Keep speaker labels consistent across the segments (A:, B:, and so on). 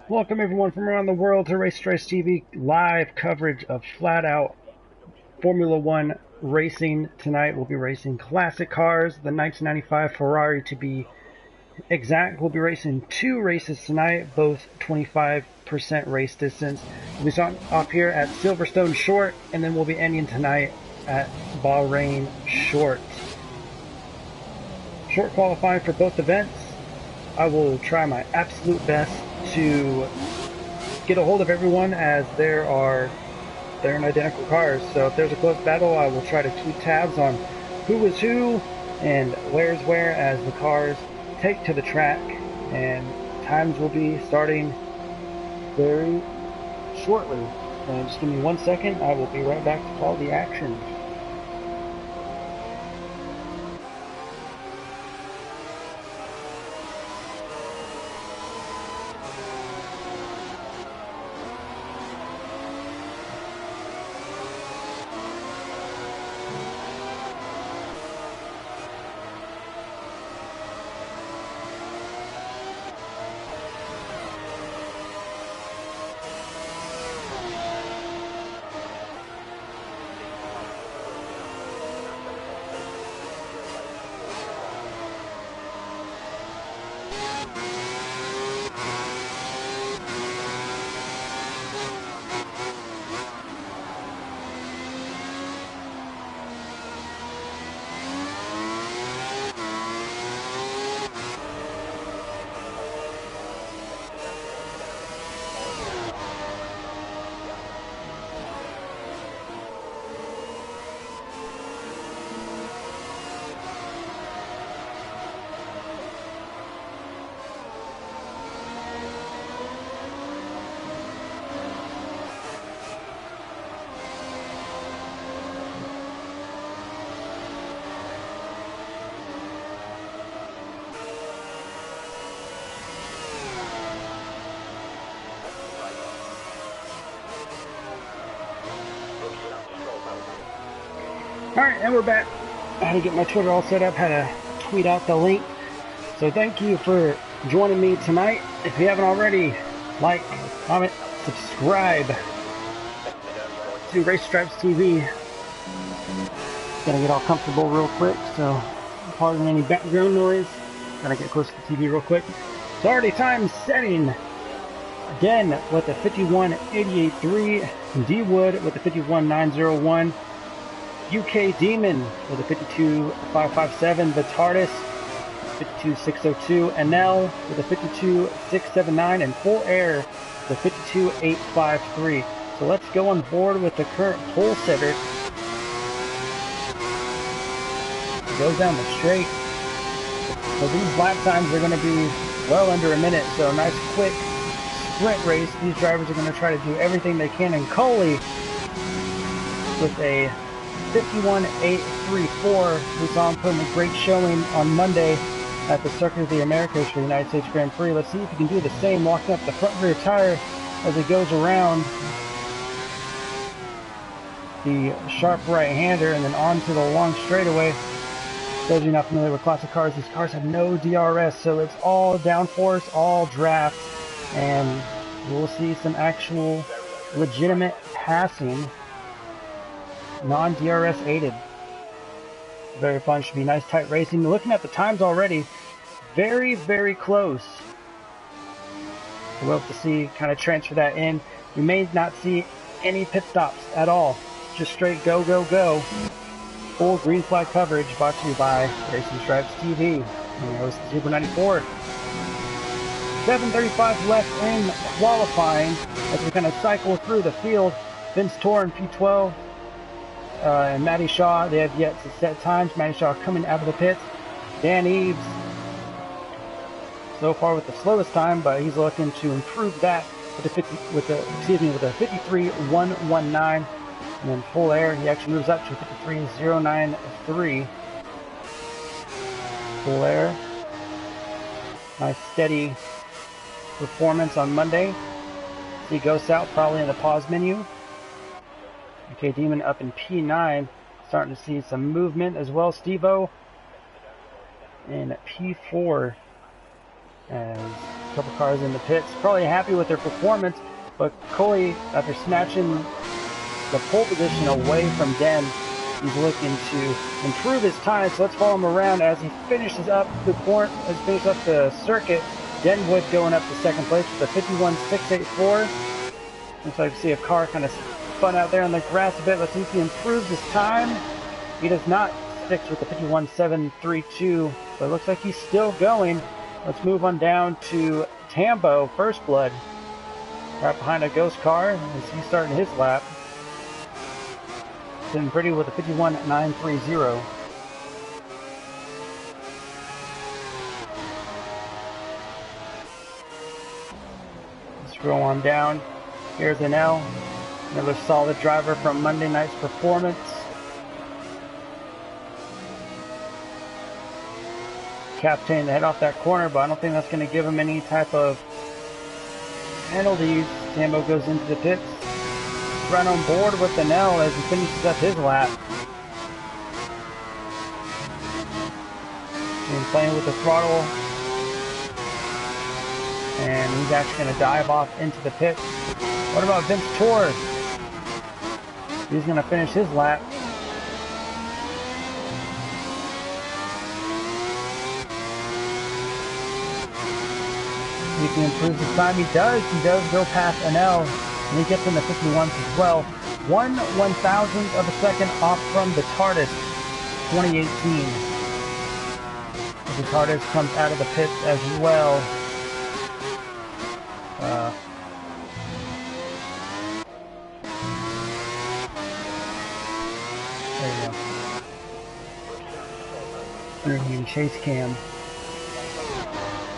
A: Welcome everyone from around the world to Race Stripes TV live coverage of Flat Out Formula One racing. Tonight we'll be racing classic cars, the 1995 Ferrari to be exact. We'll be racing two races tonight, both 25% race distance. We'll be starting off here at Silerstone Short, and then we'll be ending tonight at Bahrain Short. Short qualifying for both events. I will try my absolute best to get a hold of everyone, as they're in identical cars. So if there's a close battle, I will try to keep tabs on who is who and where's where as the cars take to the track, and times will be starting very shortly. And just give me 1 second, I will be right back to call the action. Alright, and we're back. I had to get my Twitter all set up, had to tweet out the link. So thank you for joining me tonight. If you haven't already, like, comment, subscribe to Race Stripes TV. Gotta get all comfortable real quick, so pardon any background noise. Gotta get close to the TV real quick. It's already time setting. Again, with the 51.88.3, D Wood with the 51.901. UK Demon with a 52.557, the TARDIS 52.602, NL with a 52.679, and Full Air the 52.853. So let's go on board with the current pole setter. Goes down the straight. So these lap times are going to be well under a minute. So a nice quick sprint race. These drivers are going to try to do everything they can. And Coley with a 51.834, we saw him putting a great showing on Monday at the Circuit of the Americas for the United States Grand Prix. Let's see if he can do the same, locking up the front rear tire as it goes around the sharp right-hander and then onto the long straightaway. Those of you not familiar with classic cars, these cars have no DRS, so it's all downforce, all draft, and we'll see some actual legitimate passing, non-DRS aided. Very fun, should be nice tight racing. Looking at the times already, very, very close. We'll have to see, kind of transfer that in. We may not see any pit stops at all. Just straight go, go, go. Full green flag coverage brought to you by Racing Stripes TV. I'm your host, Zebra 94. 7:35 left in qualifying as we kind of cycle through the field. Vince Torr in P12. And Matty Shaw, they have yet to set times. Matty Shaw coming out of the pits. Dan Eves, so far with the slowest time, but he's looking to improve that with a 53.119. And then Full Air, he actually moves up to 53.093. Full Air, nice steady performance on Monday. He goes south probably in the pause menu. Okay, Demon up in P9, starting to see some movement as well. Steve-O in P4 as a couple cars in the pits, probably happy with their performance, but Coley, after snatching the pole position away from Den, he's looking to improve his time. So let's follow him around as he finishes up the circuit. Denwood going up to second place with a 51.684. Looks like to see a car kind of spun out there on the grass a bit. Let's see if he improves his time. He does not. Sticks with the 51.732, but it looks like he's still going. Let's move on down to Tambo, First Blood, right behind a ghost car as he's starting his lap. Sitting pretty with a 51.930. Let's go on down. Here's an L, another solid driver from Monday night's performance. Captain to head off that corner, but I don't think that's going to give him any type of penalties. Tambo goes into the pits, right on board with the Nell as he finishes up his lap. And playing with the throttle, and he's actually going to dive off into the pits. What about Vince Torres? He's going to finish his lap. If he improves his time, he does go past Anel, and he gets in the 51s as well. 1/1000th of a second off from the TARDIS 2018. The TARDIS comes out of the pits as well. There you go. Interviewing chase cam.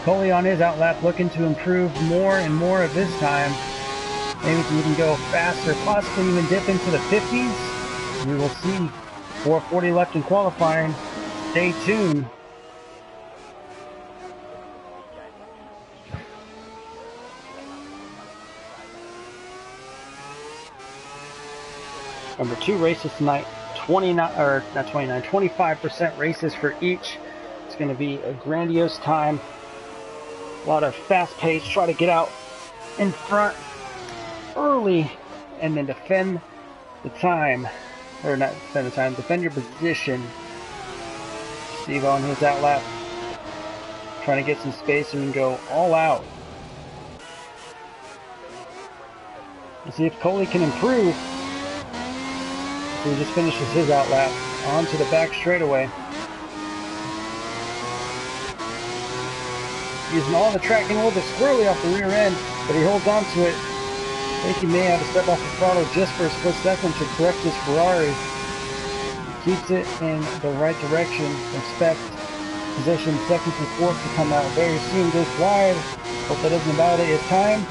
A: Coley on his outlap looking to improve more and more of his time. Maybe we can even go faster, possibly even dip into the 50s. We will see. 4:40 left in qualifying. Stay tuned. Number 2 races tonight. 25% races for each. It's going to be a grandiose time. A lot of fast pace, try to get out in front early and then defend the time, or not defend the time, defend your position. Steve on his outlap, trying to get some space and go all out. Let's see if Coley can improve. So he just finishes his outlap onto the back straightaway. Using all the tracking a little bit squirrely off the rear end, but he holds on to it. I think he may have to step off the throttle just for a split second to correct his Ferrari. He keeps it in the right direction. Expect position second through fourth to come out very soon. Goes wide. Hope that doesn't invalidate his time.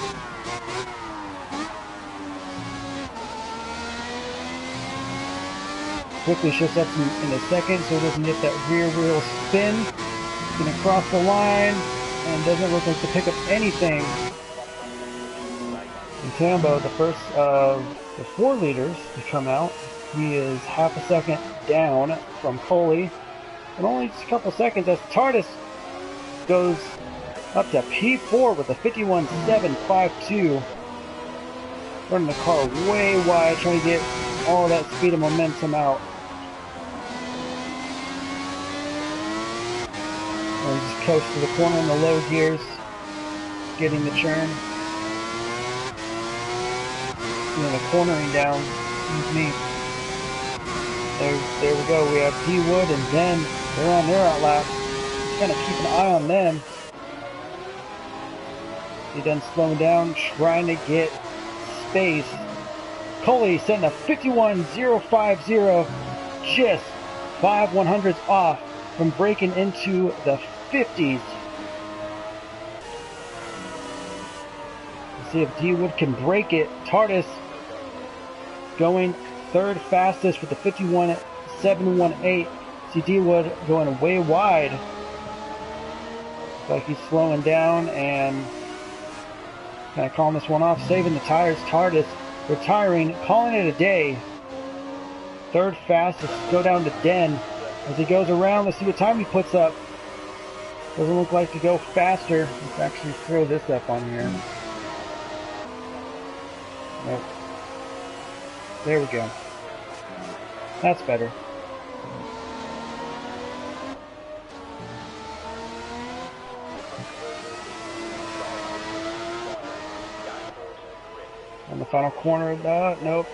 A: Quickly shifts up in a second so he doesn't get that rear wheel spin. He's going to cross the line. And doesn't look like to pick up anything. And Tambo, the first of the 4 leaders to come out, he is half a second down from Coley, and only just a couple seconds as TARDIS goes up to P4 with a 51.752. Running the car way wide, trying to get all that speed and momentum out. And just coast to the corner in the low gears, getting the churn. And the cornering down, excuse me. There we go. We have D Wood and Den. They're on their outlap. Just kind of keep an eye on them. He done slowing down, trying to get space. Coley setting a 51.050, just 5/100ths off from breaking into the 50s. Let's see if D Wood can break it. TARDIS going third fastest with the 51.718. See D Wood going way wide. Looks like he's slowing down and kind of calling this one off, saving the tires. TARDIS retiring, calling it a day. Third fastest, go down to Den. As he goes around, let's see what time he puts up. Doesn't look like to go faster. Let's actually throw this up on here. Nope. There we go. That's better. On the final corner, nope.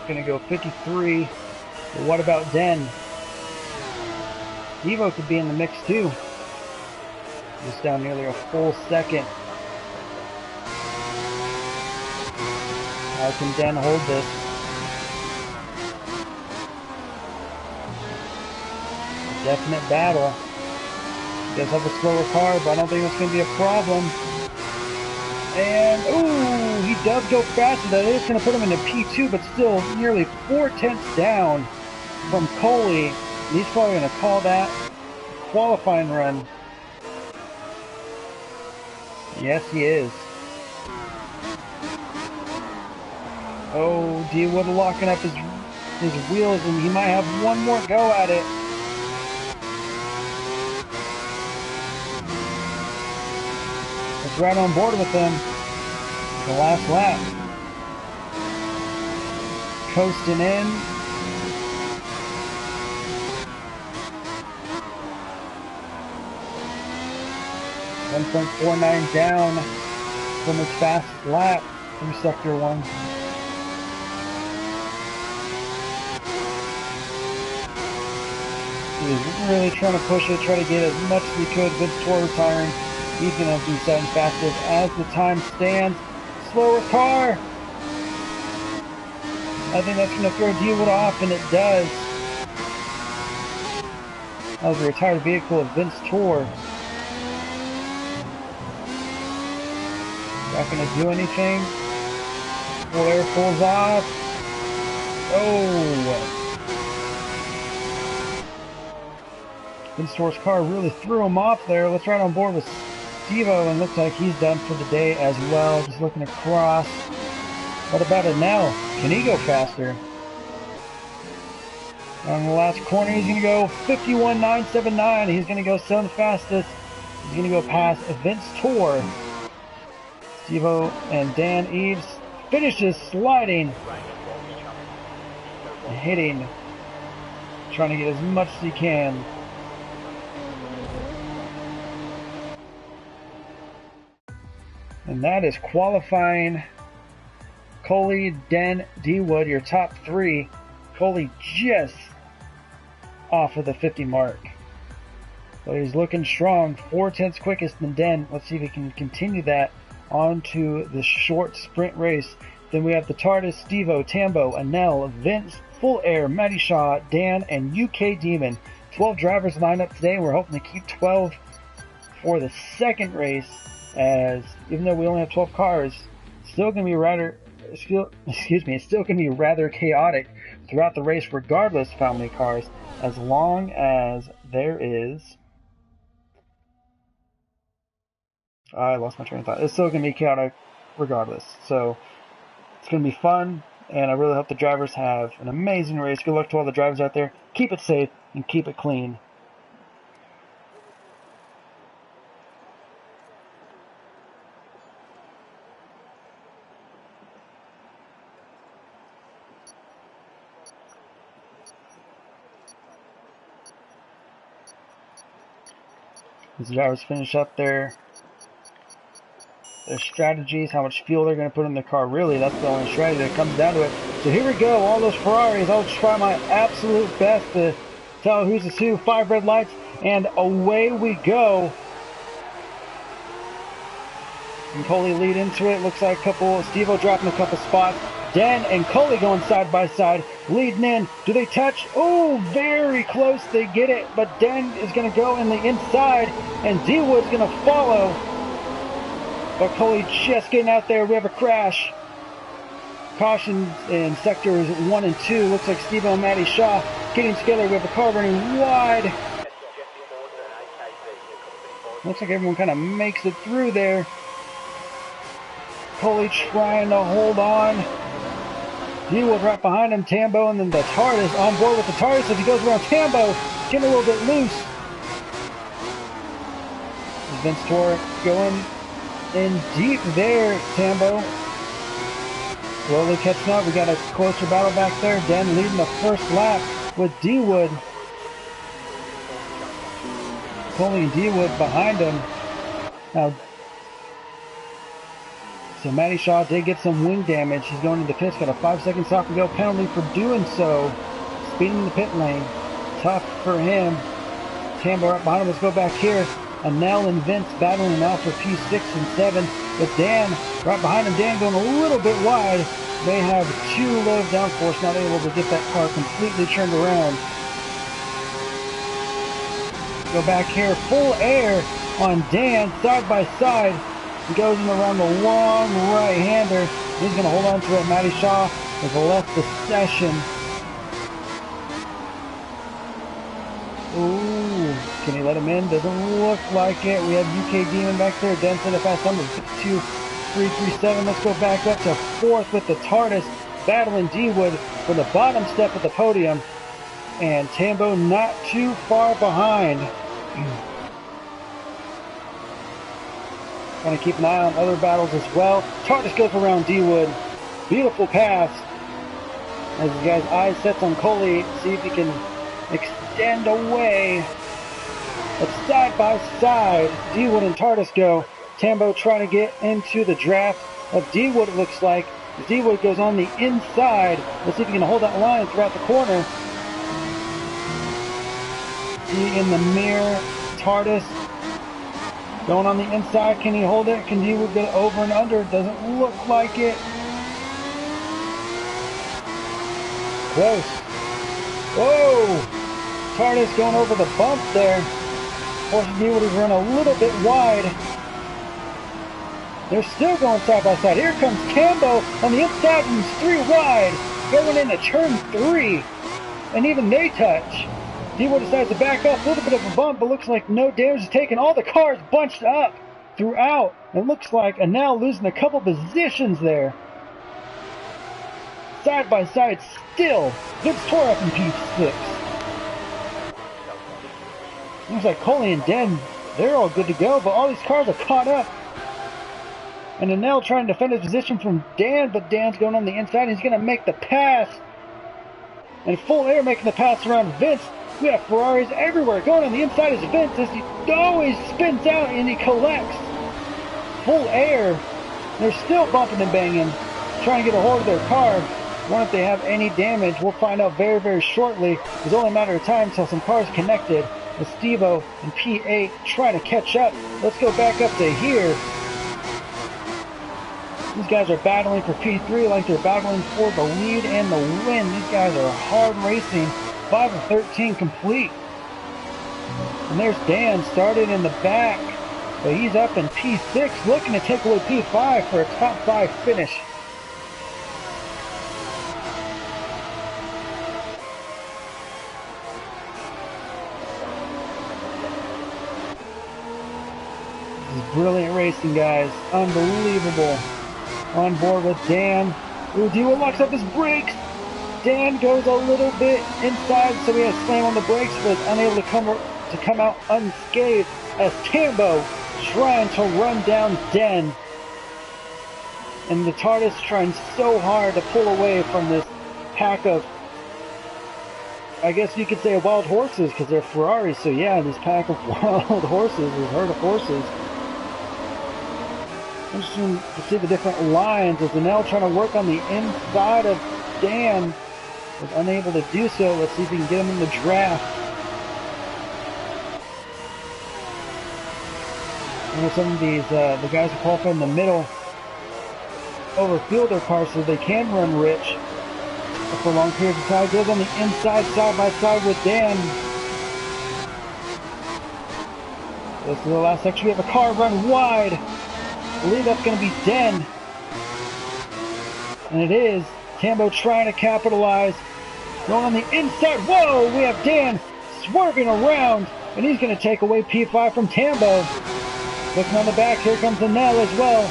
A: Gonna go 53. But what about Den? Evo could be in the mix too. Just down nearly a full second. How can Den hold this? A definite battle. He does have a slower car, but I don't think it's going to be a problem. And, ooh, he does go faster. That is going to put him into P2, but still nearly 4/10 down from Coley. He's probably going to call that a qualifying run. Yes, he is. Oh, D-Wood locking up his wheels, and he might have one more go at it. It's right on board with him. The last lap. Coasting in. .49 down from his fastest lap through Sector 1. He's really trying to push it, try to get as much as he could. Vince Tour retiring. He's going to be setting fastest as the time stands. Slower car. I think that's going to throw D-Wood off, and it does. That was a retired vehicle of Vince Tour. Not going to do anything. Full air pulls off. Oh! Vince Tour's car really threw him off there. Let's ride on board with Stevo, and looks like he's done for the day as well. Just looking across. What about Anel? Can he go faster? On the last corner, he's going to go 51.979. He's going to go 7th fastest. He's going to go past Vince Tour. Stevo and Dan Eves finishes sliding and hitting, trying to get as much as he can. And that is qualifying. Coley, Den, D-Wood, your top three. Coley just off of the 50 mark. But he's looking strong. 4/10 quickest than Den. Let's see if he can continue that onto the short sprint race. Then we have the TARDIS, Stevo, Tambo, Anel, Vince, Full Air, Matty Shaw, Dan, and UK Demon. 12 drivers lined up today, and we're hoping to keep 12 for the second race, as even though we only have 12 cars, it's still going to be rather chaotic throughout the race, regardless of how many cars, as long as there is... I lost my train of thought. It's still going to be chaotic regardless. So it's going to be fun, and I really hope the drivers have an amazing race. Good luck to all the drivers out there. Keep it safe and keep it clean. As the drivers finish up their strategies, how much fuel they're going to put in the car. Really, that's the only strategy that comes down to it. So here we go, all those Ferraris. I'll try my absolute best to tell who's the who. 5 red lights, and away we go. And Coley lead into it. Looks like Stevo dropping a couple spots. Dan and Coley going side by side, leading in. Do they touch? Oh, very close. They get it, but Dan is going to go in the inside, and D-Wood's going to follow. But Coley just getting out there. We have a crash. Caution in sectors 1 and 2. Looks like Steve and Matty Shaw getting together. We have a car running wide. Looks like everyone kind of makes it through there. Coley trying to hold on. D-Wood right behind him. Tambo, and then the TARDIS on board with the TARDIS as he goes around Tambo. Getting a little bit loose. Vince Tor going in deep there, Tambo. Slowly catching up. We got a closer battle back there. Dan leading the first lap with D-Wood. Coley and D-Wood behind him. Now, so Matty Shaw did get some wing damage. He's going into the pits. Got a 5-second stop and go penalty for doing so. Speeding the pit lane. Tough for him. Tambo right behind him. Let's go back here. Anel and Vince battling now for P6 and 7. But Dan right behind him. Dan going a little bit wide. They have too low of downforce. Not able to get that car completely turned around. Go back here. Full air on Dan. Side by side. He goes in around the long right-hander. He's going to hold on to it. Matty Shaw has left the session. Ooh, can he let him in? Doesn't look like it. We have UK Demon back there. Denson, a fast number 52337. Let's go back up to fourth with the TARDIS battling D-Wood for the bottom step of the podium. And Tambo not too far behind. Going to keep an eye on other battles as well. TARDIS goes around D-Wood. Beautiful pass. As you guys' eyes sets on Coley, see if he can extend away. But side by side, D-Wood and TARDIS go. Tambo trying to get into the draft of D-Wood, it looks like. D-Wood goes on the inside. Let's see if he can hold that line throughout the corner. See in the mirror, TARDIS going on the inside. Can he hold it? Can D-Wood get over and under? Doesn't look like it. Close. Whoa! TARDIS going over the bump there. Forces D-Wood to run a little bit wide. They're still going side by side. Here comes Tambo on the inside and he's 3 wide. Going into turn 3. And even they touch. D-Wood decides to back up. A little bit of a bump, but looks like no damage is taken. All the cars bunched up throughout. It looks like Anel losing a couple positions there. Side by side still. Vince Tor up in P6. Looks like Coley and Den, they're all good to go, but all these cars are caught up. And Anel trying to defend his position from Dan, but Dan's going on the inside. He's going to make the pass. And full air making the pass around Vince. We have Ferraris everywhere. Going on the inside is Vince as he always spins out and he collects. Full air. They're still bumping and banging, trying to get a hold of their car. Wonder if they have any damage. We'll find out very, very shortly. It's only a matter of time until some cars connected. With Steve-O and P8 trying to catch up. Let's go back up to here. These guys are battling for P3 like they're battling for the lead and the win. These guys are hard racing. 5 of 13 complete. And there's Dan started in the back. But he's up in P6 looking to take away P5 for a top 5 finish. Brilliant racing, guys. Unbelievable. On board with Dan. Ooh, D-Wood locks up his brakes. Dan goes a little bit inside, so he has to slam on the brakes, but unable to come out unscathed as Tambo trying to run down Den. And the TARDIS trying so hard to pull away from this pack of, I guess you could say, wild horses, because they're Ferraris. So yeah, this pack of wild horses, this herd of horses. Interesting to see the different lines as Anel trying to work on the inside of Dan. Was unable to do so. Let's see if we can get him in the draft. And some of these, the guys who qualify in the middle overfield their cars so they can run rich for long periods of time. Goes on the inside, side by side with Dan. This is the last section. We have a car run wide. I believe that's going to be Den. And it is. Tambo trying to capitalize. Going on the inside. Whoa! We have Dan swerving around. And he's going to take away P5 from Tambo. Looking on the back. Here comes Anel as well.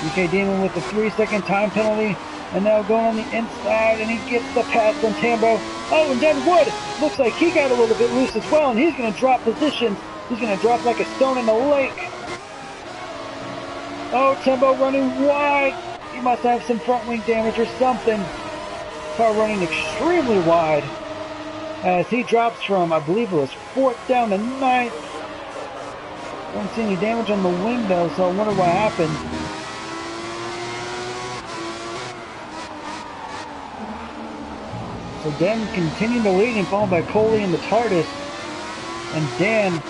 A: UK Demon with the 3-second time penalty. And now going on the inside. And he gets the pass on Tambo. Oh, and then Wood. Looks like he got a little bit loose as well. And he's going to drop positions He's going to drop like a stone in the lake. Oh, Tembo running wide. He must have some front wing damage or something. Car running extremely wide as he drops from, I believe it was 4th down to 9th. Don't see any damage on the wing though, so I wonder what happened. So Dan continuing to lead and followed by Coley and the TARDIS. And Dan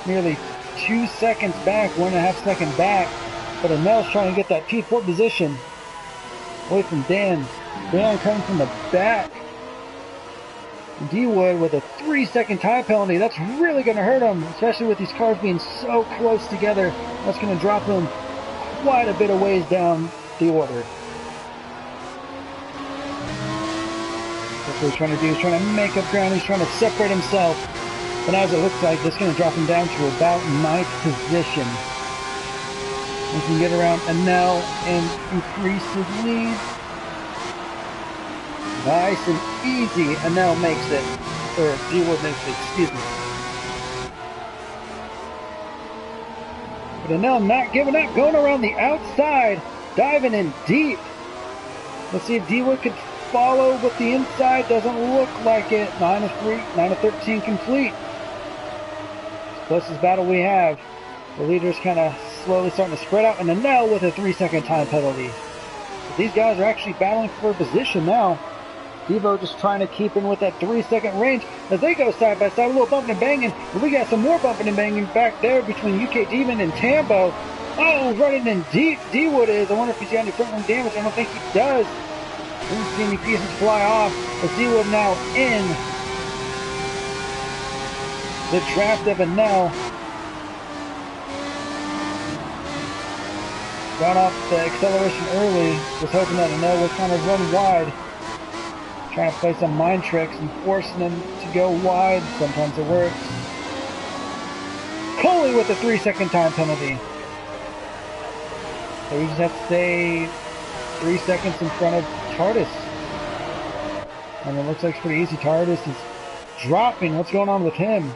A: nearly 2 seconds back, 1.5 seconds back. But Anel's trying to get that P4 position away from Dan. Dan coming from the back. D-Wood with a 3-second time penalty. That's really going to hurt him, especially with these cars being so close together. That's going to drop him quite a bit of ways down the order. That's what he's trying to do. He's trying to make up ground. He's trying to separate himself. But as it looks like, this is going to drop him down to about 9th position. We can get around Anel and increase his lead. Nice and easy. Anel makes it. Or D-Wood makes it, excuse me. But Anel not giving up, going around the outside, diving in deep. Let's see if D-Wood could follow with the inside. Doesn't look like it. 9 of 3, 9 of 13 complete. Closest battle we have. The leader's kind of slowly starting to spread out, and Anel with a 3-second time penalty. But these guys are actually battling for a position now. Devo just trying to keep in with that 3-second range as they go side by side, a little bumping and banging. And we got some more bumping and banging back there between UK Demon and Tambo. Oh, running in deep, D-Wood is. I wonder if he's got any front wing damage. I don't think he does. I didn't see any pieces fly off. But D-Wood now in the draft of Anel. Got off the acceleration early. Was hoping that Anel would kind of run wide. Trying to play some mind tricks and forcing them to go wide. Sometimes it works. Coley with a 3-second time penalty. So we just have to stay 3 seconds in front of TARDIS. And it looks like it's pretty easy. TARDIS is dropping. What's going on with him?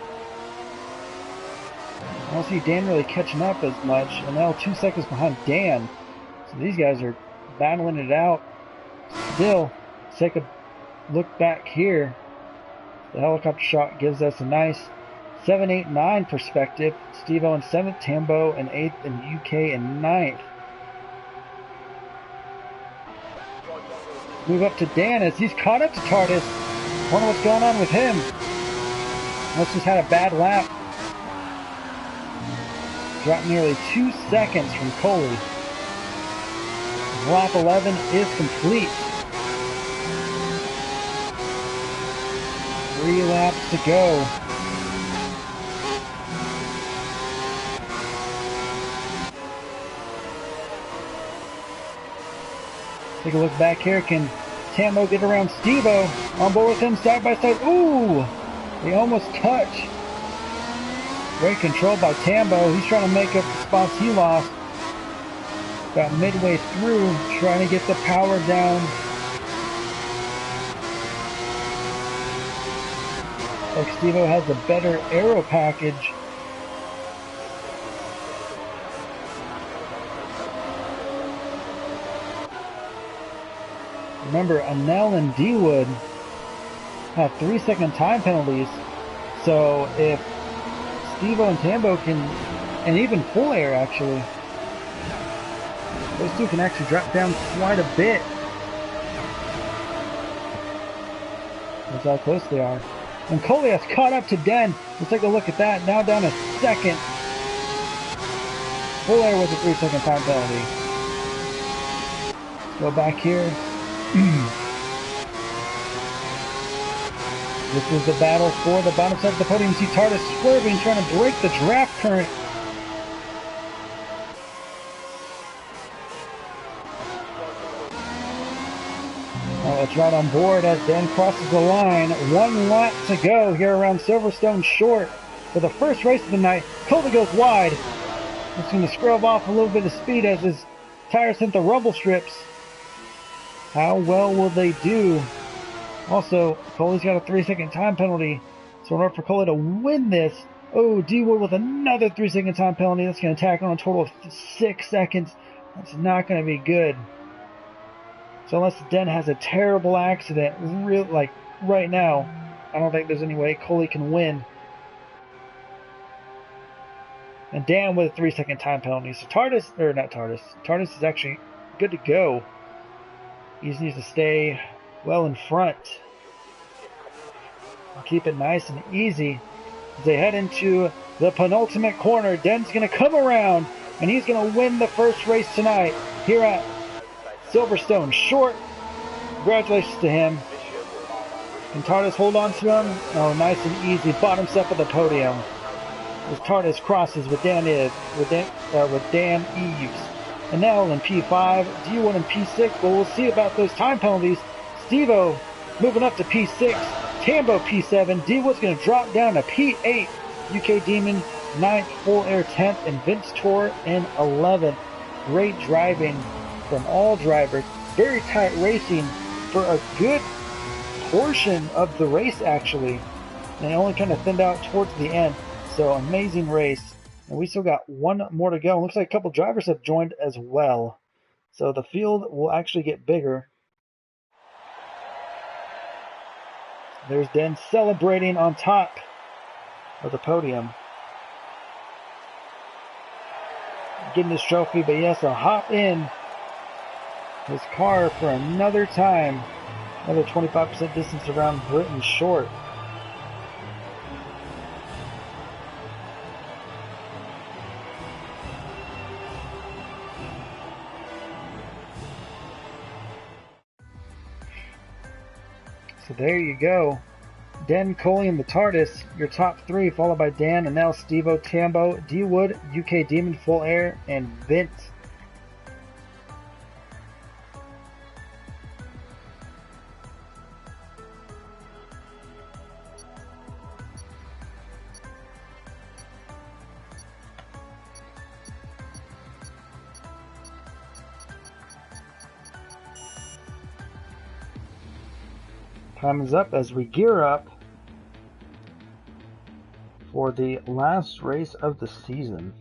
A: I don't see Dan really catching up as much. And now 2 seconds behind Dan. So these guys are battling it out. Still, take a look back here. The helicopter shot gives us a nice 7, 8, 9 perspective. Steve-O in 7th, Tambo in 8th, and UK in 9th. Move up to Dan as he's caught up to TARDIS. Wonder what's going on with him. Must just had a bad lap. Dropped nearly 2 seconds from Coley. Lap 11 is complete. 3 laps to go. Take a look back here. Can Tambo get around Steve-O? On board with him side by side. Ooh! They almost touch. Great control by Tambo. He's trying to make up the spots he lost. About midway through, trying to get the power down. Like Steve-O has a better aero package. Remember, Anel and D-Wood have 3-second time penalties. So if Steve-O and Tambo can, and even Full Air actually, those two can actually drop down quite a bit. That's how close they are. And Coley has caught up to Den. Let's take a look at that. Now down a second. Full Air with a 3-second time penalty. Let's go back here. This is the battle for the bottom side of the podium. You see TARDIS swerving, trying to break the draft current. It's right on board as Dan crosses the line. 1 lap to go here around Silverstone Short for the first race of the night. Coley goes wide. It's going to scrub off a little bit of speed as his tires hit the rumble strips. How well will they do? Also, Coley's got a 3-second time penalty. So in order for Coley to win this, Oh, D-Wood with another 3-second time penalty. That's going to tack on a total of 6 seconds. That's not going to be good. So unless Den has a terrible accident, like right now, I don't think there's any way Coley can win. And Dan with a 3-second time penalty. So Tardis is actually good to go. He just needs to stay well in front. Keep it nice and easy as they head into the penultimate corner. Den's going to come around, and he's going to win the first race tonight here at Silverstone. Short. Congratulations to him. Can Tardis hold on to him? Oh, nice and easy. Bottom step of the podium. As Tardis crosses with Dan Eves. And now in P5, D1 in P6, but we'll see about those time penalties. Stevo moving up to P6, Tambo P7, D-Wood's going to drop down to P8, UK Demon 9th, Full Air 10th, and Vince Tor in 11th. Great driving from all drivers. Very tight racing for a good portion of the race, actually. And it only kind of thinned out towards the end. So amazing race. And we still got one more to go. Looks like a couple drivers have joined as well. So the field will actually get bigger. There's Den celebrating on top of the podium. Getting this trophy, but he has to hop in his car for another time. Another 25% distance around Britain short. So there you go. Den, Coley, and the TARDIS, your top three, followed by Dan, and now Stevo, Tambo, D-Wood, UK Demon, Full Air, and Vince. Time is up as we gear up for the last race of the season.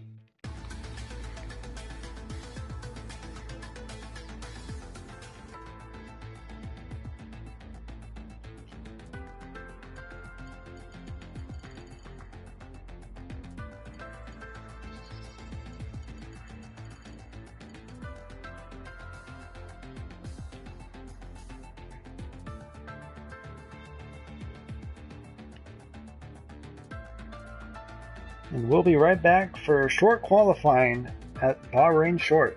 A: And we'll be right back for short qualifying at Bahrain Short.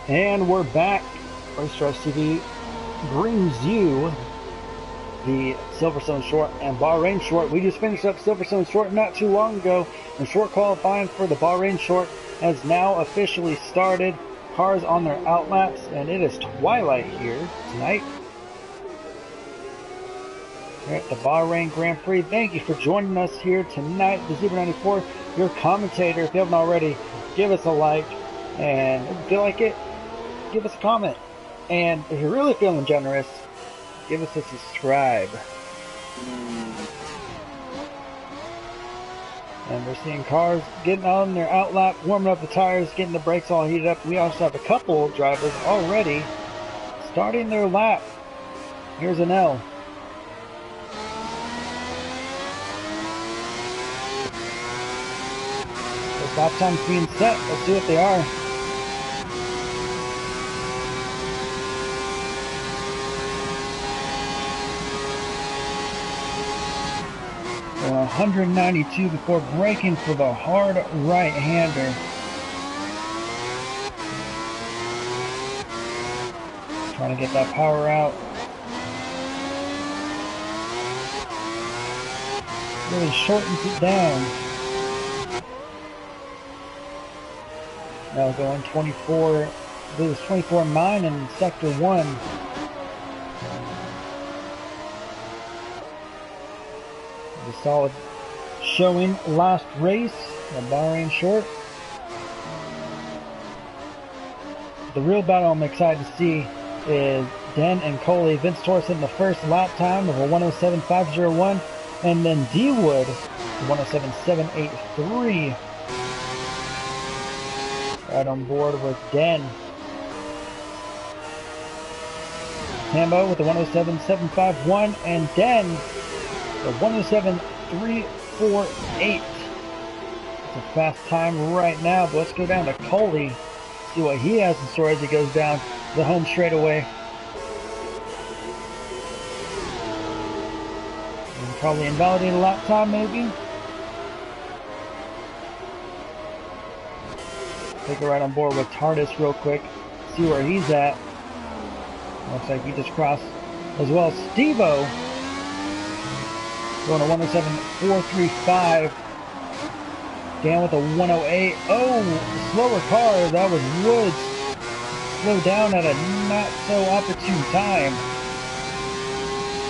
A: And we're back. Racetrack TV brings you the Silerstone Short and Bahrain Short. We just finished up Silerstone Short not too long ago, and short qualifying for the Bahrain Short has now officially started. Cars on their outlaps, and it is twilight here tonight. We're at the Bahrain Grand Prix. Thank you for joining us here tonight. The Zebra 94, your commentator. If you haven't already, give us a like, and if you feel like it, give us a comment. And if you're really feeling generous, give us a subscribe. And we're seeing cars getting on their outlap, warming up the tires, getting the brakes all heated up. We also have a couple of drivers already starting their lap. Here's an L. Those lap times being set. Let's see what they are. 192 before braking for the hard right-hander. Trying to get that power out. Really shortens it down. Now going 24, I believe it's 24.9 in sector 1. A solid showing last race, the Bahrain Short. The real battle I'm excited to see is Den and Coley. Vince Torres in the first lap time of a 107.501, and then D Wood 107.783. Right on board with Den. Tambo with the 107.751, and Den the 107.348. It's a fast time right now, but let's go down to Coley, see what he has in store as he goes down the home straightaway. And probably invalidate a lap time, maybe. Take it right on board with TARDIS real quick, see where he's at. Looks like he just crossed as well. Steve-O going to 107.435. Dan with a 108. Oh, slower car. That was Woods. Slowed down at a not so opportune time.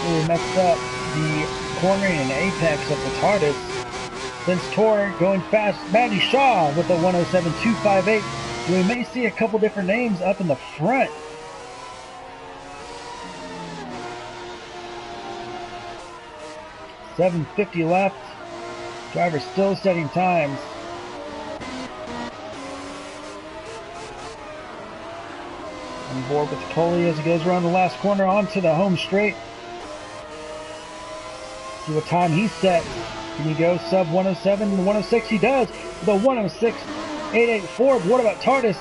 A: Really messed up the cornering and apex of the TARDIS. Vince Tor going fast. Matty Shaw with a 107.258. We may see a couple different names up in the front. 7:50 left. Driver still setting times. On board with Coley as he goes around the last corner onto the home straight. See what time he sets. Can he go sub 107 and 106? He does. The 106.884. But what about TARDIS?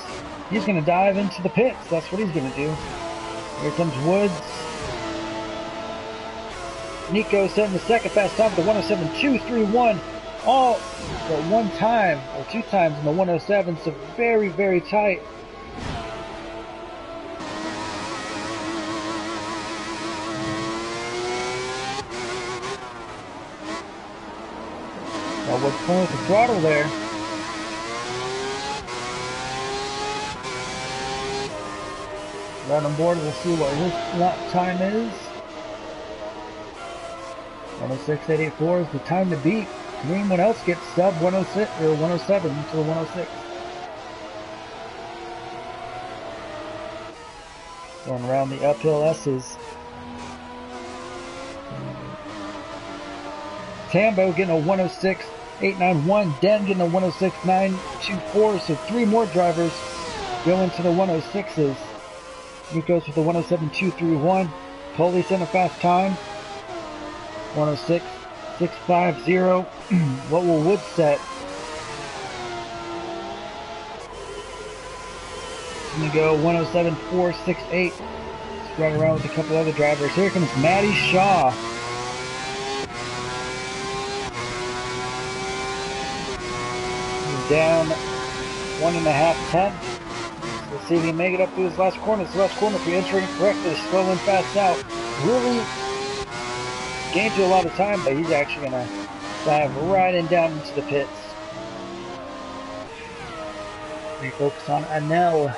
A: He's going to dive into the pits. That's what he's going to do. Here comes Woods. Nico setting the second fast time with the 107.231, all at one time, or two times in the 107, so very, very tight. Now what's playing with the throttle there? Right on board, we'll see what his lap time is. 106.884 is the time to beat. Can anyone else get sub 106 or 107 to the 106? Going around the uphill S's. Tambo getting a 106.891. Den getting a 106.924. So three more drivers go into the 106s. Nico's with the 107.231. Coley's in a fast time. 106.650. What will Wood set? He's going to go 107.468. Let's run around with a couple other drivers. Here comes Matty Shaw. He's down 1.5 tenths. We'll See if he can make it up through this last corner. This last corner, if you're entering correctly, slow and fast out. Really gains you a lot of time, but he's actually going to dive right in down into the pits. We focus on Anel.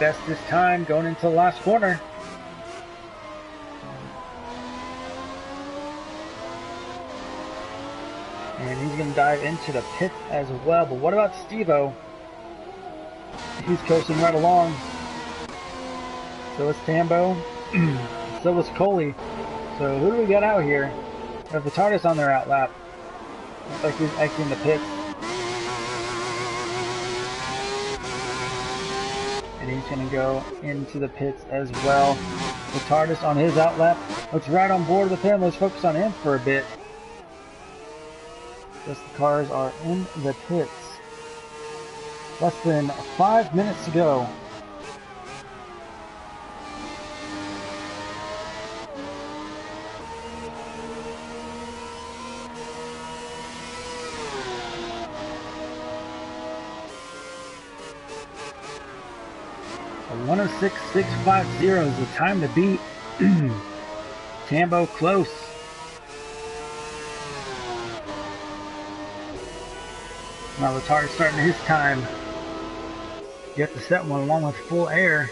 A: Best this time going into the last corner. And he's going to dive into the pit as well. But what about Steve-O? He's coasting right along. So is Tambo. So is Coley. So who do we got out here? We have the TARDIS on their outlap. Looks like he's exiting the pits. And he's going to go into the pits as well. The TARDIS on his outlap looks right on board with him. Let's focus on him for a bit. Just the cars are in the pits. Less than 5 minutes to go. A 106.650 is the time to beat. Tambo close. Now the TARDIS starting his time. You have to set one along with full air.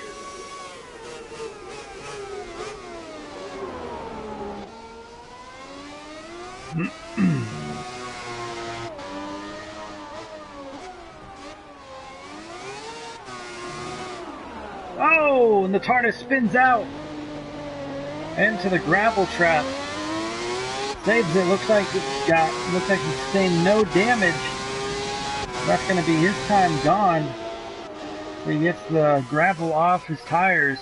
A: Oh, and the TARDIS spins out into the gravel trap. Saves it. Looks like he's sustained no damage. That's going to be his time gone. He gets the gravel off his tires.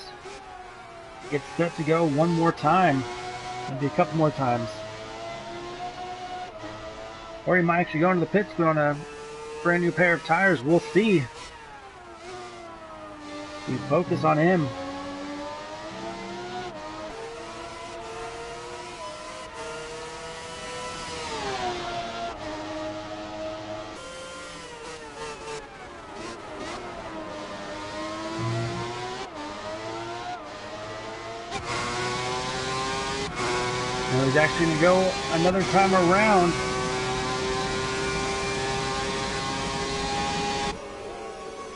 A: Gets set to go one more time. Maybe a couple more times. Or he might actually go into the pits on a brand new pair of tires. We'll see. We focus on him. Now he's actually going to go another time around.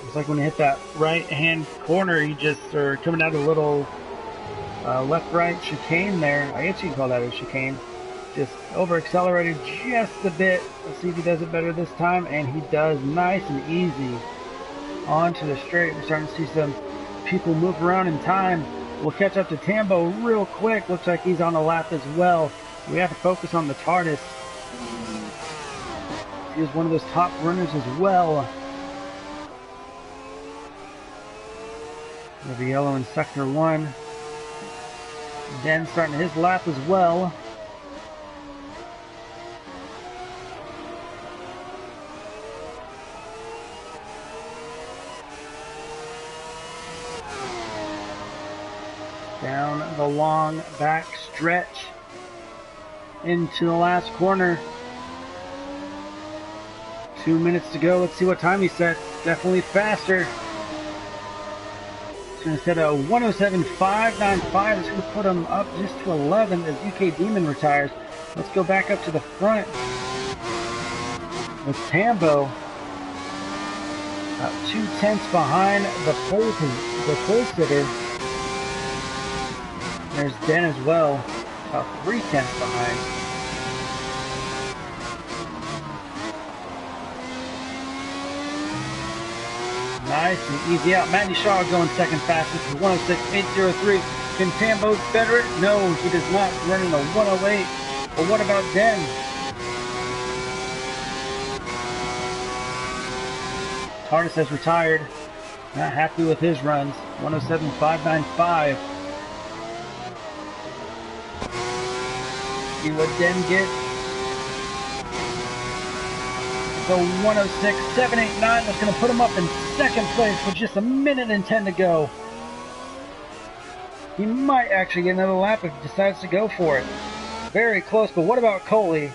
A: It's like when you hit that right hand corner, you just are coming out a little left-right chicane there. I guess you can call that a chicane. Just over accelerated just a bit. Let's see if he does it better this time, and he does. Nice and easy onto the straight. We're starting to see some people move around in time. We'll catch up to Tambo real quick. Looks like he's on a lap as well. We have to focus on the TARDIS. He's one of those top runners as well. We have the yellow in Sector 1. Den starting his lap as well. Down the long back stretch into the last corner. 2 minutes to go. Let's see what time he sets. Definitely faster. He's going to set a 107.595. It's going to put him up just to 11 as UK Demon retires. Let's go back up to the front with Tambo. About 2/10 behind the pole sitter. There's Den as well, about 3/10 behind. Nice and easy out. Matty Shaw going second fastest with 106.803. Can Tambo better it? No, he does not. Running a 108. But what about Den? TARDIS has retired. Not happy with his runs. 107.595. See what Den gets. So 106.789. That's going to put him up in second place with just 1:10 to go. He might actually get another lap if he decides to go for it. Very close, but what about Coley?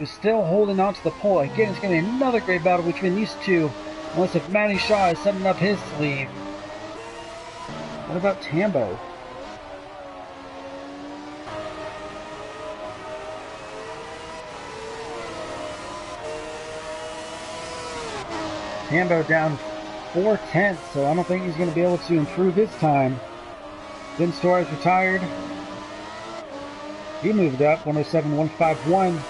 A: is still holding on to the pole. Again, it's going to be another great battle between these two. Unless if Matty Shaw is something up his sleeve. What about Tambo? Tambo down 4/10, so I don't think he's going to be able to improve his time. Vince Torres retired. He moved up, 107.151.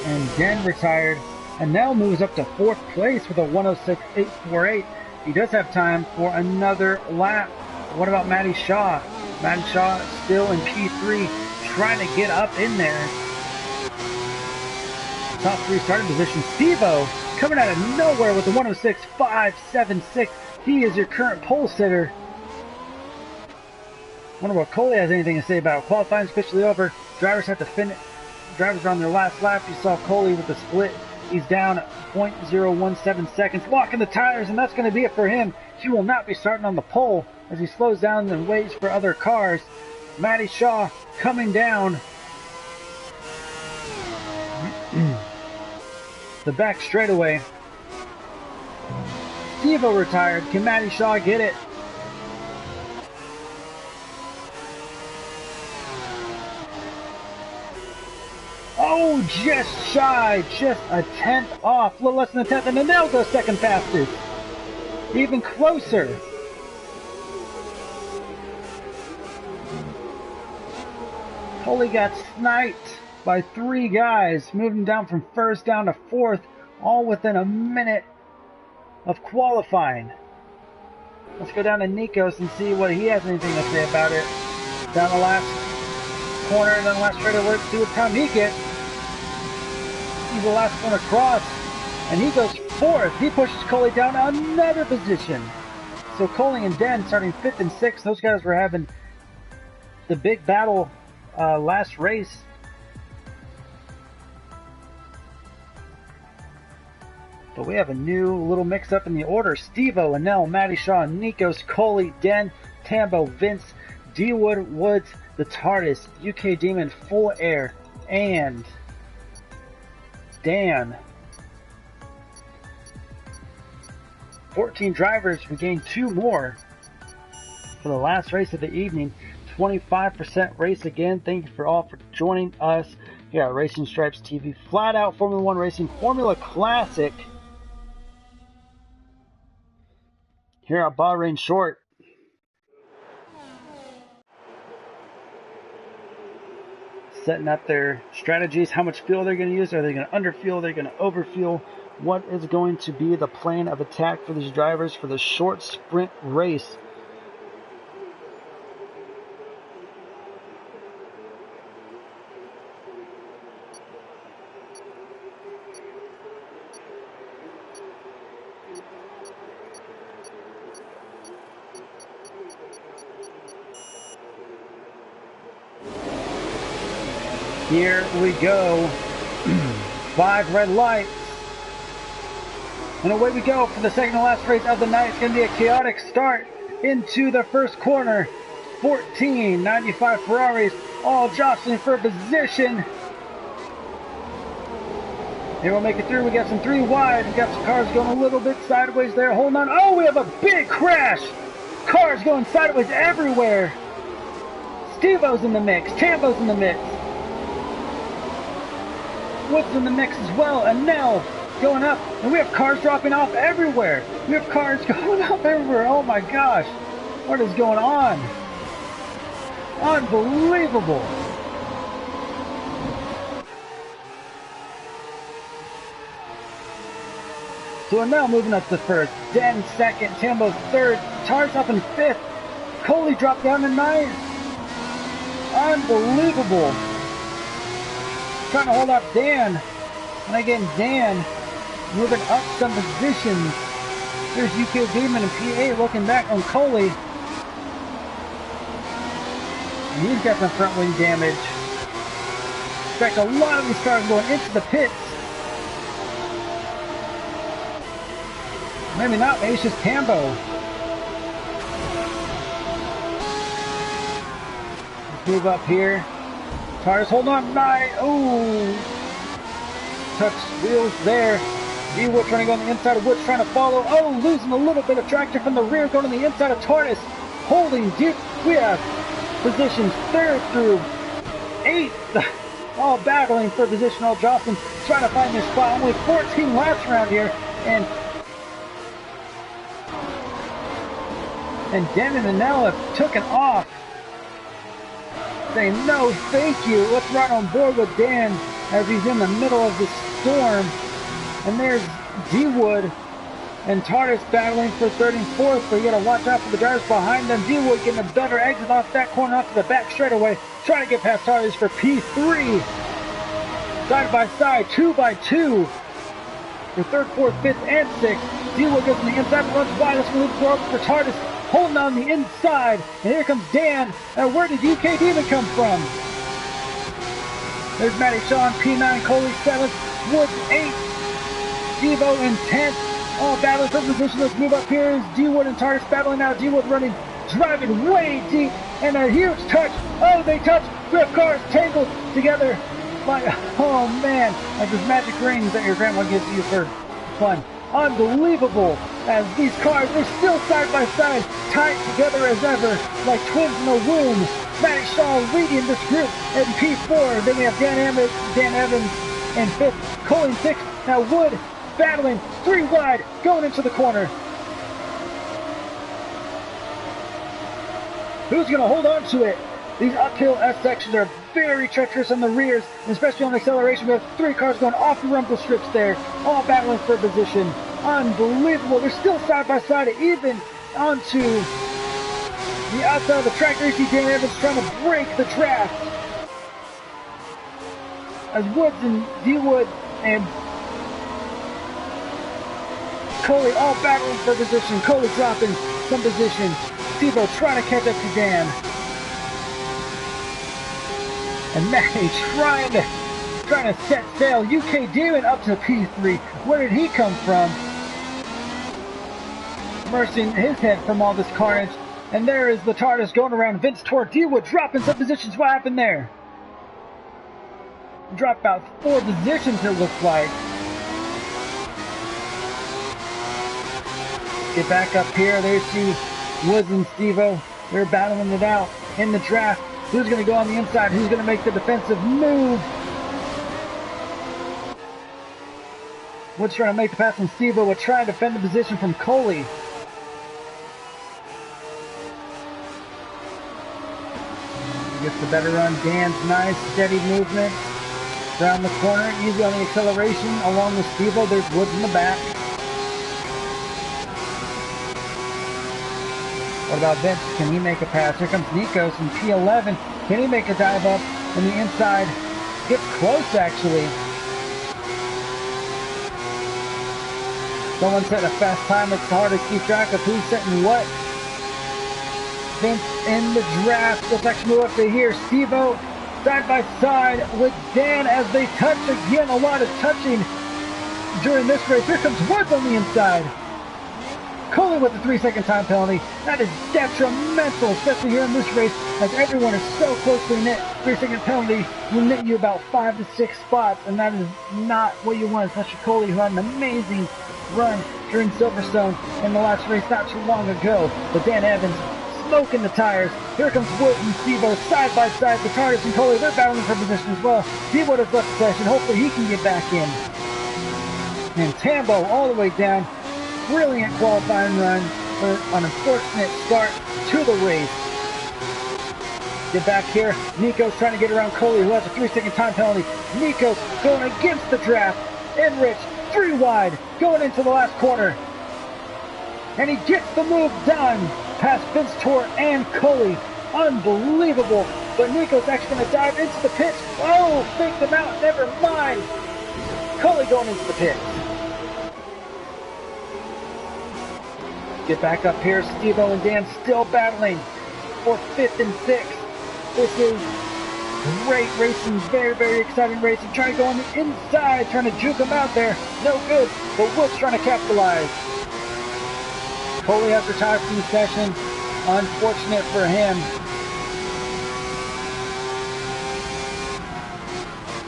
A: And Den retired, and now moves up to 4th place with a 106.848. He does have time for another lap. What about Matty Shaw? Matty Shaw still in P3, trying to get up in there. Top 3 starting position. Steve-O coming out of nowhere with a 106.576. He is your current pole sitter. Wonder what Coley has anything to say about it. Qualifying officially over. Drivers have to finish. Drivers are on their last lap. You saw Coley with the split. He's down 0.017 seconds, locking the tires, and that's going to be it for him. He will not be starting on the pole as he slows down and waits for other cars. Matty Shaw coming down the back straightaway. Steve-O retired. Can Matty Shaw get it? Oh, just shy, just a 10th off, a little less than a 10th, and then they'll go second fastest. Even closer. Coley got sniped by 3 guys, moving down from 1st down to 4th, all within a minute of qualifying. Let's go down to Nikos and see what he has anything to say about it. Down the last corner, and then the last straightaway, let's see what time he gets. He's the last one across, and he goes 4th. He pushes Coley down another position. So Coley and Den starting 5th and 6th. Those guys were having the big battle last race. But we have a new little mix-up in the order. Steve-O, Anel, Matty Shaw, Nikos, Coley, Den, Tambo, Vince, D-Wood, Woods, the TARDIS, UK Demon, Full Air, and Dan. 14 drivers. We gained 2 more for the last race of the evening. 25% race again. Thank you for all for joining us here at Racing Stripes TV. Flat Out Formula 1 Racing Formula Classic here at Bahrain Short. Setting up their strategies, how much fuel they're going to use. Are they going to underfuel? Are they going to overfuel? What is going to be the plan of attack for these drivers for the short sprint race? Here we go. 5 red lights. And away we go for the second to last race of the night. It's going to be a chaotic start into the first corner. 1495 Ferraris all jostling for a position. Here we'll make it through. We got some 3 wide. We got some cars going a little bit sideways there. Holding on. Oh, we have a big crash. Cars going sideways everywhere. Steve-O's in the mix. Tambo's in the mix. Woods in the mix as well. Anel going up. And we have cars dropping off everywhere. We have cars going off everywhere. Oh my gosh. What is going on? Unbelievable. So Anel moving up to first. Den second. Tambo third. Tars up in 5th. Coley dropped down to 9th. Unbelievable. Trying to hold up Dan. And again, Dan moving up some positions. There's UK Demon and PA looking back on Coley. And he's got some front wing damage. In fact, a lot of these cars going into the pits. Maybe not, maybe it's just Tambo. move up here. Tires hold on nice. Oh, touch wheels there. D-Wood trying to go on the inside of Woods, trying to follow. Oh, losing a little bit of traction from the rear, going to the inside of Tardis. Holding deep. We have positions 3rd through 8th. All battling for positional. Jocelyn trying to find their spot. Only 14 laps around here. And Dan and Manella took it off. Saying, no, thank you. Let's ride on board with Dan as he's in the middle of the storm. And there's D-Wood and Tardis battling for 3rd and 4th, but you gotta watch out for the drivers behind them. D-Wood getting a better exit off that corner, off to the back straightaway, trying to get past Tardis for P3. Side by side, 2 by 2. For 3rd, 4th, 5th, and 6th. D-Wood goes on the inside, runs wide. Let's move forward for Tardis, holding on the inside. And here comes Dan. And where did UK Demon come from? There's Matty Shaw in P9, Coley 7th, Woods 8th. Devo in 10th, all battling for position. Let's move up here. Is D-Wood and Tardis battling now. D-Wood running, driving way deep, and a huge touch. Oh, they touch. We have cars tangled together. Like, oh man, like those magic rings that your grandma gives you for fun. Unbelievable, as these cars are still side by side, tied together as ever, like twins in a womb. Matty Shaw leading this group in P4. Then we have Dan Evans in 5th, Cole in 6th. Now Wood battling 3 wide, going into the corner. Who's going to hold on to it? These uphill S sections are very treacherous on the rears, especially on acceleration. We have 3 cars going off the rumble strips there, all battling for position. Unbelievable. They're still side by side, even onto the outside of the track. There you see Dan Evans trying to break the draft. As Woods and D-Wood and Coley all battling for position. Coley dropping some position. Stevo trying to catch up to Dan. And Matty trying to set sail. UK Demon up to P3. Where did he come from? Immersing his head from all this carnage. And there is the Tardis going around. Vince toward D-Wood dropping some positions. What happened there? Dropped about 4 positions, it looks like. Get back up here. There you see Woods and Stevo. They're battling it out in the draft. Who's going to go on the inside? Who's going to make the defensive move? Woods trying to make the pass from Stevo. Will try to defend the position from Coley. Gets the better run. Dan's nice, steady movement. Around the corner, easy on the acceleration. Along with Stevo, there's Woods in the back. What about Vince? Can he make a pass? Here comes Nikos from P11. Can he make a dive up in the inside? Gets close, actually. Someone set a fast time. It's hard to keep track of who's setting what. Vince in the draft. Let's actually move up to here. Stevo side by side with Dan as they touch again. A lot of touching during this race. Here comes Woods on the inside. Coley with the 3-second time penalty. That is detrimental, especially here in this race, as everyone is so closely knit. 3-second penalty will knit you about 5 to 6 spots, and that is not what you want, especially Coley, who had an amazing run during Silverstone in the last race not too long ago. But Dan Evans smoking the tires. Here comes Wood and Stevo side by side. The Tardis and Coley, they're battling for position as well. D-Wood has left the session. Hopefully he can get back in. And Tambo all the way down. Brilliant qualifying run for an unfortunate start to the race. Get back here. Nico's trying to get around Coley, who has a 3-second time penalty. Nico going against the draft. Enrich 3 wide going into the last corner. And he gets the move done past Vince Tor and Coley. Unbelievable. But Nico's actually going to dive into the pits. Oh, faked him out. Never mind. Coley going into the pits. Get back up here. Stevo and Dan still battling for 5th and 6th. This is great racing. Very, very exciting racing. Trying to go on the inside. Trying to juke him out there. No good. But Wood's trying to capitalize. Coley has retired from the session. Unfortunate for him.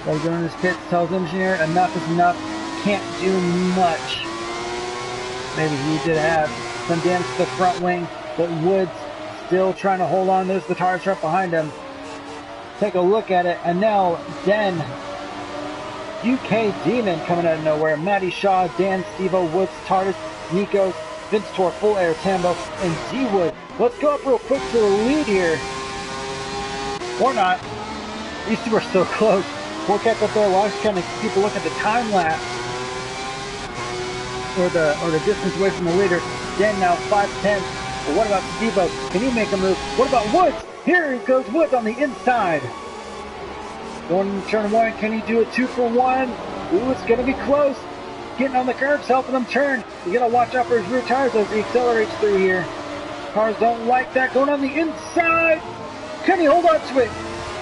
A: Gotta go in his pits, tells engineer enough is enough, can't do much. Maybe he did have some damage to the front wing, but Woods still trying to hold on. There's the tire truck behind him. Take a look at it, and now Den, UK Demon coming out of nowhere. Matty Shaw, Dan, Steve-O, Woods, TARDIS, Nikos, Vince Tor, Full Air, Tambo, and Z-Wood. Let's go up real quick for the lead here. Or not. These two are so close. We'll catch up there. We'll actually kind of keep a look at the time lapse. Or the distance away from the leader. Den now 5/10. But what about Steve-O? Can he make a move? What about Woods? Here goes Woods on the inside. Going into turn one. Can he do a 2 for 1? Ooh, it's going to be close. Getting on the curbs, helping him turn. You got to watch out for his rear tires as he accelerates through here. Cars don't like that. Going on the inside. Can he hold on to it?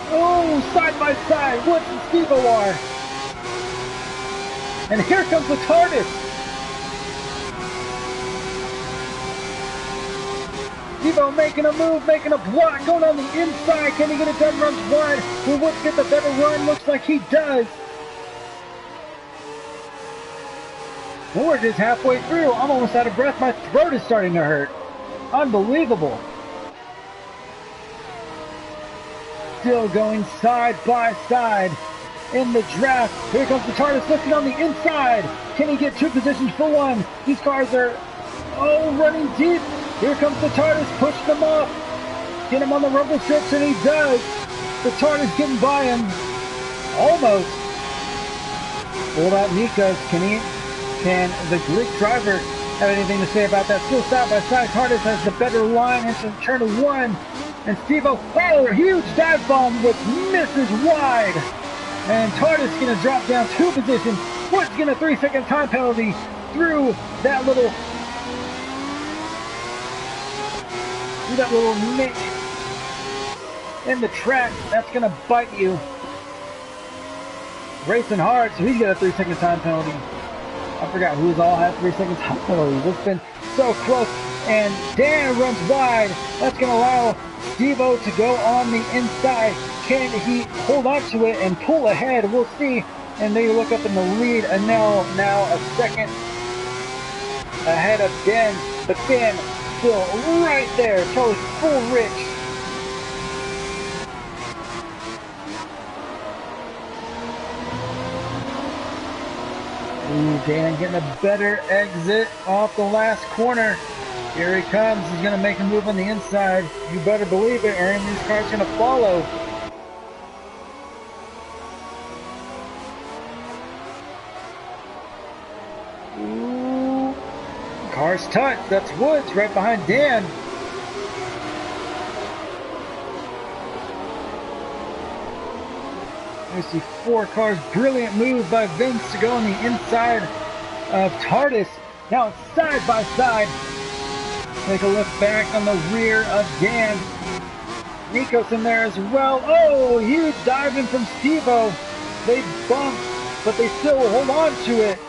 A: Oh, side by side. Woods and Steve-O are. And here comes the TARDIS. Steve-O making a move, making a block, going on the inside. Can he get it done? Runs wide. Will Woods get the better run? Looks like he does. Well, we're just halfway through. I'm almost out of breath. My throat is starting to hurt. Unbelievable. Still going side by side in the draft. Here comes the TARDIS looking on the inside. Can he get 2 positions for 1? These cars are, running deep. Here comes the TARDIS, push them off. Get him on the rumble strips, and he does. The TARDIS getting by him. Almost. What about Nikos? Can the Greek driver have anything to say about that? Still side by side. TARDIS has the better line into turn 1. And Steve-O, huge dive bomb, which misses wide. And TARDIS going to drop down 2 positions. Woods getting a 3-second time penalty through that little nick in the track. That's going to bite you. Racing hard, so he's got a 3-second time penalty. I forgot who's all had 3-second time penalties. It's been so close. And Dan runs wide. That's going to allow Steve-O to go on the inside. Can he hold on to it and pull ahead? We'll see. And they look up in the lead. And now a second ahead of Dan. But Dan still right there. Totally full rich. Ooh, Dan getting a better exit off the last corner. Here he comes. He's going to make a move on the inside. You better believe it, Aaron. These cars are going to follow. Ooh. Cars touch. That's Woods right behind Dan. I see 4 cars. Brilliant move by Vince to go on the inside of TARDIS. Now it's side by side. Take a look back on the rear of Dan. Nikos in there as well. Oh, huge diving from Steve-O. They bump, but they still hold on to it.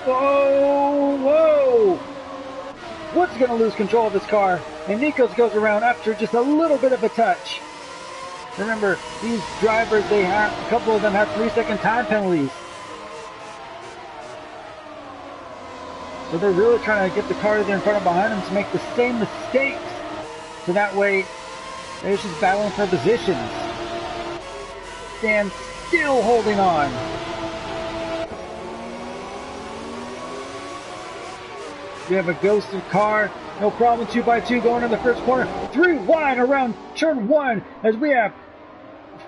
A: Whoa! Woods going to lose control of his car, and Nikos goes around after just a little bit of a touch. Remember, these drivers, a couple of them have 3-second time penalties. So they're really trying to get the car there in front of behind them to make the same mistakes. So that way, they're just battling for positions. Dan still holding on. We have a ghosted car. No problem, 2x2 going in the first corner. 3 wide around turn 1 as we have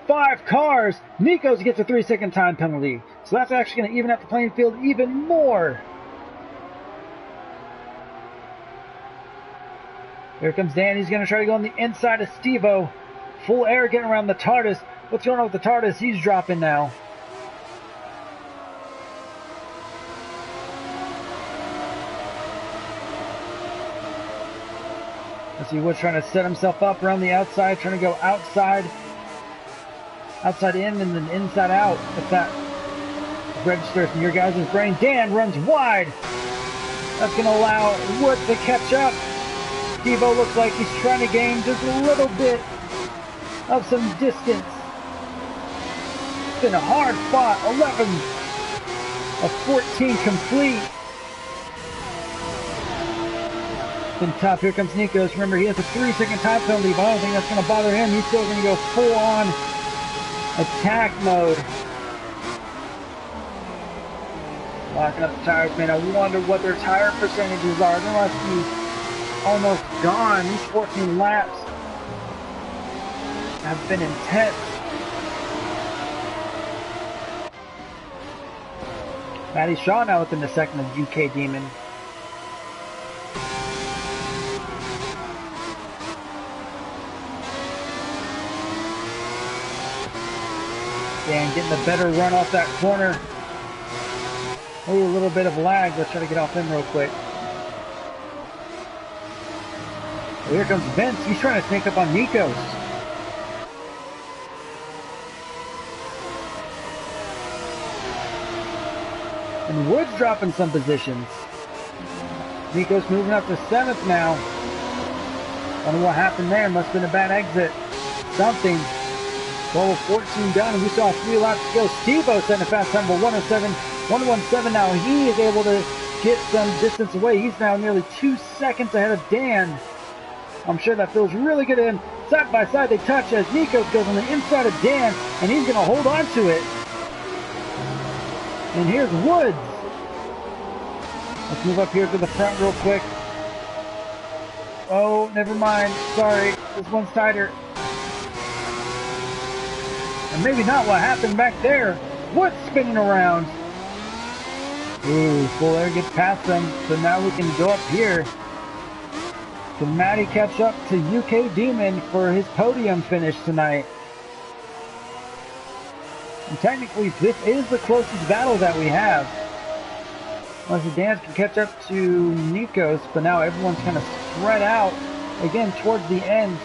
A: 5 cars. Nikos gets a 3-second time penalty. So that's actually going to even out the playing field even more. Here comes Dan. He's going to try to go on the inside of Steve-O. Full air getting around the TARDIS. What's going on with the TARDIS? He's dropping now. Let's see, Wood's trying to set himself up around the outside, trying to go outside in, and then inside out. If that registers in your guys' brain. Dan runs wide. That's going to allow Wood to catch up. Steve-O looks like he's trying to gain just a little bit of some distance. It's been a hard fought. 11 of 14 complete. Been tough. Here comes Nikos. Remember, he has a 3-second time penalty, but I don't think that's going to bother him. He's still going to go full on attack mode. Locking up the tires, man. I wonder what their tire percentages are. They must be almost gone. These 14 laps have been intense. Matty Shaw now within the second of UK Demon. Dan getting a better run off that corner. Oh, a little bit of lag. Let's try to get off him real quick. Well, here comes Vince. He's trying to sneak up on Nikos. And Woods dropping some positions. Nikos moving up to 7th now. I don't know what happened there. Must have been a bad exit. Something. 12 of 14 done, and we saw 3 laps to go. Steve-O setting a fast time for 1:07 now. He is able to get some distance away. He's now nearly 2 seconds ahead of Dan. I'm sure that feels really good to him. Side by side they touch as Nikos goes on the inside of Dan, and he's going to hold on to it. And here's Woods. Let's move up here to the front real quick. Oh, never mind. Sorry, this one's tighter. And maybe not what happened back there. Woods spinning around. Ooh, full air gets past them. So now we can go up here. Can Matty catch up to UK Demon for his podium finish tonight? And technically, this is the closest battle that we have. Unless the Dans can catch up to Nikos, but now everyone's kind of spread out. Again, towards the end.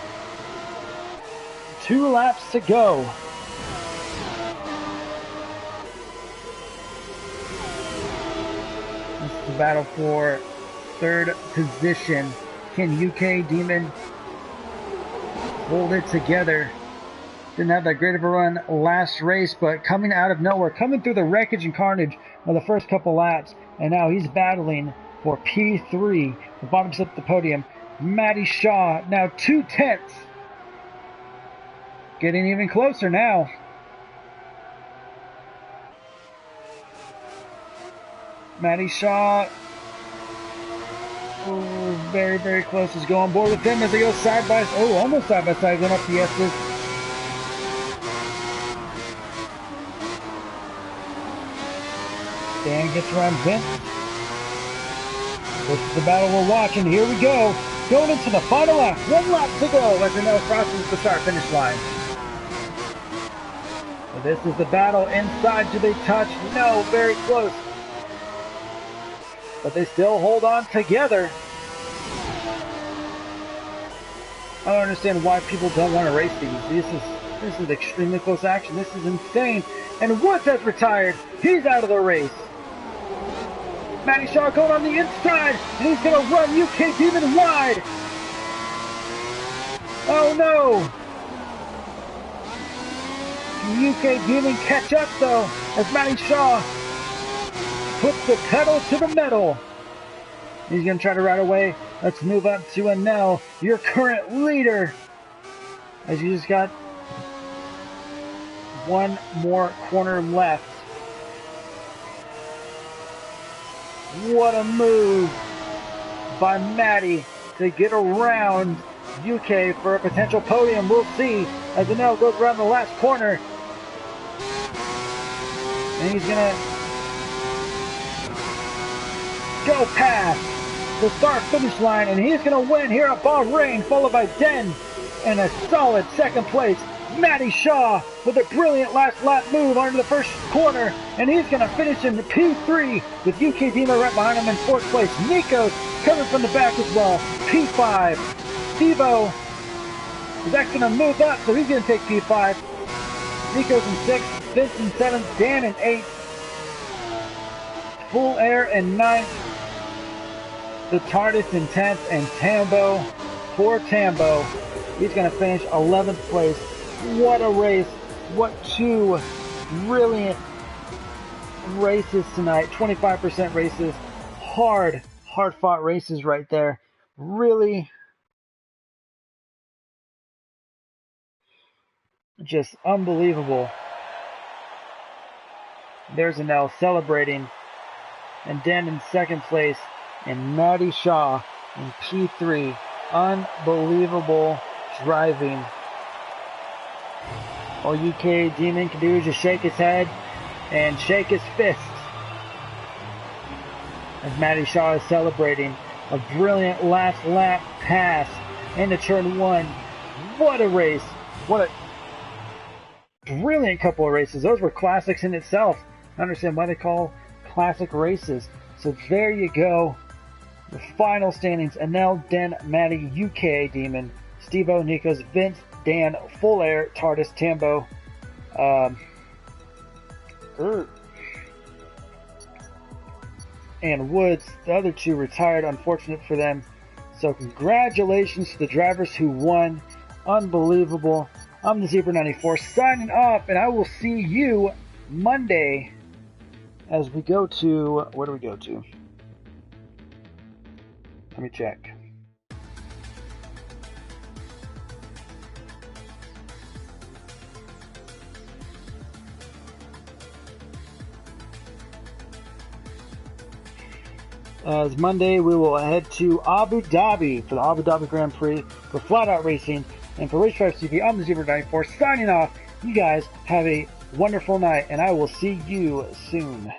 A: 2 laps to go. The battle for 3rd position. Can UK Demon hold it together? Didn't have that great of a run last race, but coming out of nowhere, coming through the wreckage and carnage of the first couple laps, and now he's battling for P3, the bottom slip of the podium. Matty Shaw now 2/10. Getting even closer now. Matty Shaw, oh, very, very close. Is going on board with him as they go side by side. Oh, almost side by side, going up the S's. Dan gets around Vince. This is the battle we're watching. Here we go. Going into the final lap. 1 lap to go as they know crosses the start-finish line. So this is the battle inside. Do they touch? No, very close. But they still hold on together. I don't understand why people don't want to race these. This is extremely close action. This is insane. And Woods has retired. He's out of the race. Matty Shaw going on the inside, and he's going to run UK Demon wide. Oh no! UK Demon catch up though, as Matty Shaw puts the pedal to the metal. He's going to try to ride away. Let's move up to Anel, your current leader. As you just got 1 more corner left. What a move by Matty to get around UK for a potential podium. We'll see as Anel goes around the last corner. And he's going to go past the start-finish line, and he's going to win here at Bahrain, followed by Den in a solid 2nd place. Matty Shaw with a brilliant last lap move under the first corner, and he's going to finish in the P3 with UK Demon right behind him in 4th place. Nikos coming from the back as well, P5. Steve-O is actually going to move up, so he's going to take P5. Nikos in 6th, Vince in 7th, Dan in 8th, Full Air in 9th, the TARDIS in 10th, and Tambo for Tambo. He's going to finish 11th place. What a race. What two brilliant races tonight. 25% races. Hard fought races right there. Really just unbelievable. There's Anel celebrating. And then in second place, and Matty Shaw in P3. Unbelievable driving. All UK Demon can do is just shake his head and shake his fist as Matty Shaw is celebrating a brilliant last lap pass into turn 1. What a race. What a brilliant couple of races. Those were classics in itself. I understand why they call classic races. So there you go. The final standings. Anel, Den, Matty, UK Demon, Steve-O, Nikos, Vince, Dan, Full Air, TARDIS, Tambo, and Woods. The other two retired, unfortunate for them. So congratulations to the drivers who won. Unbelievable. I'm the Zebra94 signing off, and I will see you Monday as we go to, where do we go to? Let me check. As Monday, we will head to Abu Dhabi for the Abu Dhabi Grand Prix for FLATOUT Racing. And for Racetrack TV, I'm the Zebra94 signing off. You guys have a wonderful night, and I will see you soon.